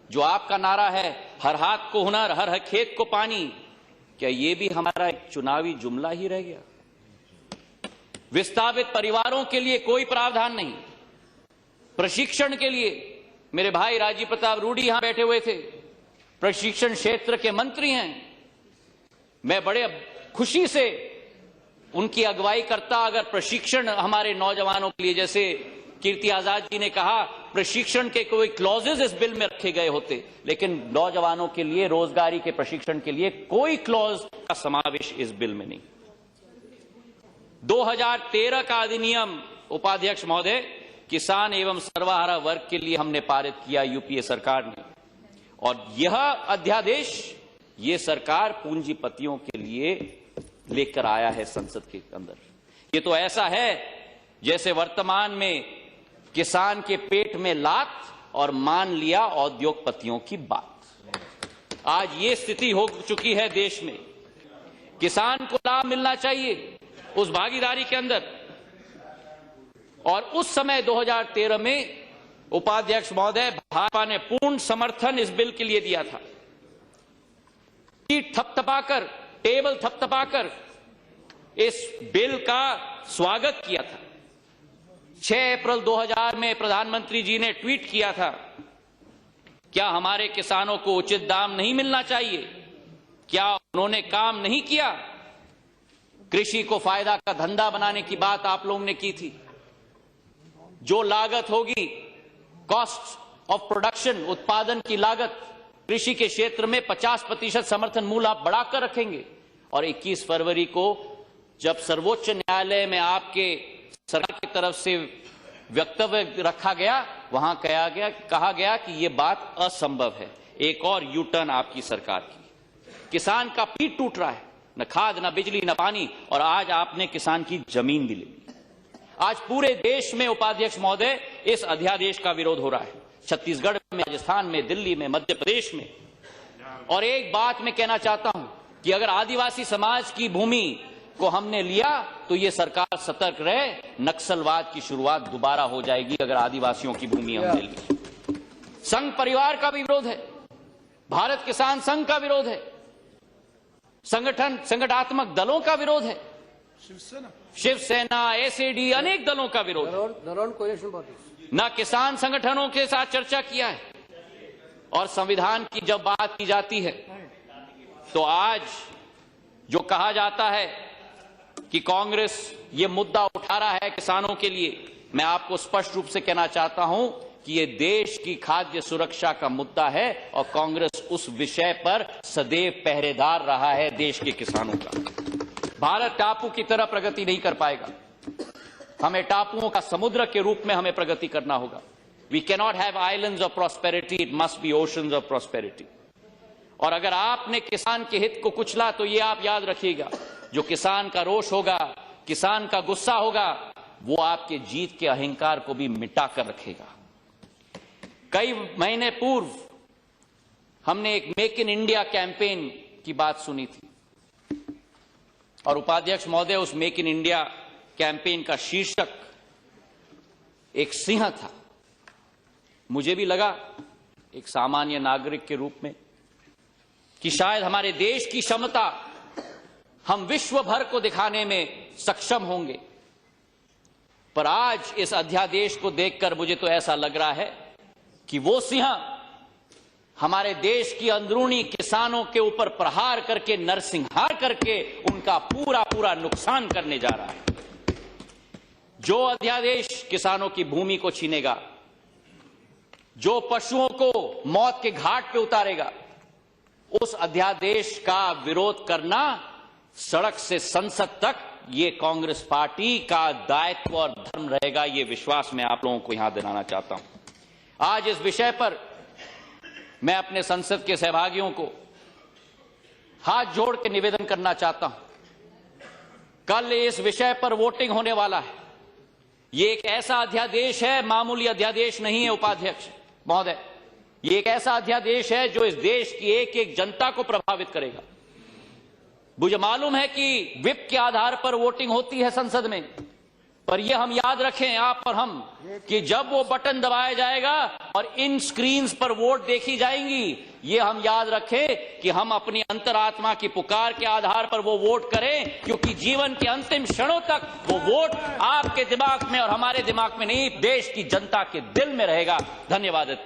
जो आपका नारा है, हर हाथ को हुनर, हर खेत को पानी, क्या ये भी हमारा एक चुनावी जुमला ही रह गया? विस्थापित परिवारों के लिए कोई प्रावधान नहीं। प्रशिक्षण के लिए मेरे भाई राजीव प्रताप रूडी यहां बैठे हुए थे, प्रशिक्षण क्षेत्र के मंत्री हैं। मैं बड़े खुशी से उनकी अगुवाई करता अगर प्रशिक्षण हमारे नौजवानों के लिए, जैसे कीर्ति आजाद जी ने कहा, प्रशिक्षण के कोई क्लॉजेज इस बिल में रखे गए होते, लेकिन नौजवानों के लिए रोजगारी के प्रशिक्षण के लिए कोई क्लॉज का समावेश इस बिल में नहीं। 2013 का अधिनियम उपाध्यक्ष महोदय किसान एवं सर्वहारा वर्ग के लिए हमने पारित किया यूपीए सरकार ने, और यह अध्यादेश ये सरकार पूंजीपतियों के लिए लेकर आया है संसद के अंदर। ये तो ऐसा है जैसे वर्तमान में किसान के पेट में लात और मान लिया औद्योगपतियों की बात। आज ये स्थिति हो चुकी है देश में। किसान को लाभ मिलना चाहिए उस भागीदारी के अंदर, और उस समय 2013 में उपाध्यक्ष महोदय भाजपा ने पूर्ण समर्थन इस बिल के लिए दिया था। थपथपाकर, टेबल थपथपाकर इस बिल का स्वागत किया था। 6 अप्रैल 2000 में प्रधानमंत्री जी ने ट्वीट किया था, क्या हमारे किसानों को उचित दाम नहीं मिलना चाहिए? क्या उन्होंने काम नहीं किया? कृषि को फायदा का धंधा बनाने की बात आप लोगों ने की थी। जो लागत होगी, कॉस्ट ऑफ प्रोडक्शन, उत्पादन की लागत, कृषि के क्षेत्र में 50% समर्थन मूल्य आप बढ़ाकर रखेंगे। और 21 फरवरी को जब सर्वोच्च न्यायालय में आपके सरकार की तरफ से वक्तव्य रखा गया, वहां कहा गया कि यह बात असंभव है। एक और यू टर्न आपकी सरकार की। किसान का पीठ टूट रहा है, न खाद, न बिजली, न पानी, और आज आपने किसान की जमीन भी ले ली। आज पूरे देश में उपाध्यक्ष महोदय इस अध्यादेश का विरोध हो रहा है, छत्तीसगढ़ में, राजस्थान में, दिल्ली में, मध्य प्रदेश में। और एक बात मैं कहना चाहता हूं कि अगर आदिवासी समाज की भूमि को हमने लिया तो यह सरकार सतर्क रहे, नक्सलवाद की शुरुआत दोबारा हो जाएगी अगर आदिवासियों की भूमि हमने ली। संघ परिवार का भी विरोध है, भारत किसान संघ का विरोध है, संगठनात्मक दलों का विरोध है, शिवसेना, एसएडी, अनेक दलों का विरोध है। न किसान संगठनों के साथ चर्चा किया है। और संविधान की जब बात की जाती है तो आज जो कहा जाता है कि कांग्रेस ये मुद्दा उठा रहा है किसानों के लिए, मैं आपको स्पष्ट रूप से कहना चाहता हूं कि ये देश की खाद्य सुरक्षा का मुद्दा है और कांग्रेस उस विषय पर सदैव पहरेदार रहा है देश के किसानों का। भारत टापू की तरह प्रगति नहीं कर पाएगा। हमें टापुओं का समुद्र के रूप में हमें प्रगति करना होगा। We cannot have islands of prosperity, it must be oceans of prosperity. और अगर आपने किसान के हित को कुचला तो ये आप याद रखिएगा, जो किसान का रोष होगा, किसान का गुस्सा होगा, वो आपके जीत के अहंकार को भी मिटा कर रखेगा। कई महीने पूर्व हमने एक मेक इन इंडिया कैंपेन की बात सुनी थी, और उपाध्यक्ष महोदय उस मेक इन इंडिया कैंपेन का शीर्षक एक सिंह था। मुझे भी लगा एक सामान्य नागरिक के रूप में कि शायद हमारे देश की क्षमता हम विश्व भर को दिखाने में सक्षम होंगे। पर आज इस अध्यादेश को देखकर मुझे तो ऐसा लग रहा है कि वो सिंह हमारे देश की अंदरूनी किसानों के ऊपर प्रहार करके, नरसंहार करके उनका पूरा नुकसान करने जा रहा है। जो अध्यादेश किसानों की भूमि को छीनेगा, जो पशुओं को मौत के घाट पे उतारेगा, उस अध्यादेश का विरोध करना सड़क से संसद तक ये कांग्रेस पार्टी का दायित्व और धर्म रहेगा। ये विश्वास मैं आप लोगों को यहां दिलाना चाहता हूं। आज इस विषय पर मैं अपने संसद के सहभागियों को हाथ जोड़ के निवेदन करना चाहता हूं। कल इस विषय पर वोटिंग होने वाला है। ये एक ऐसा अध्यादेश है, मामूली अध्यादेश नहीं है उपाध्यक्ष महोदय। ये एक ऐसा अध्यादेश है जो इस देश की एक एक जनता को प्रभावित करेगा। मुझे मालूम है कि विप के आधार पर वोटिंग होती है संसद में, पर यह हम याद रखें, आप और हम, कि जब वो बटन दबाया जाएगा और इन स्क्रीन्स पर वोट देखी जाएंगी, ये हम याद रखें कि हम अपनी अंतरात्मा की पुकार के आधार पर वो वोट करें, क्योंकि जीवन के अंतिम क्षणों तक वो वोट आपके दिमाग में और हमारे दिमाग में नहीं, देश की जनता के दिल में रहेगा। धन्यवाद।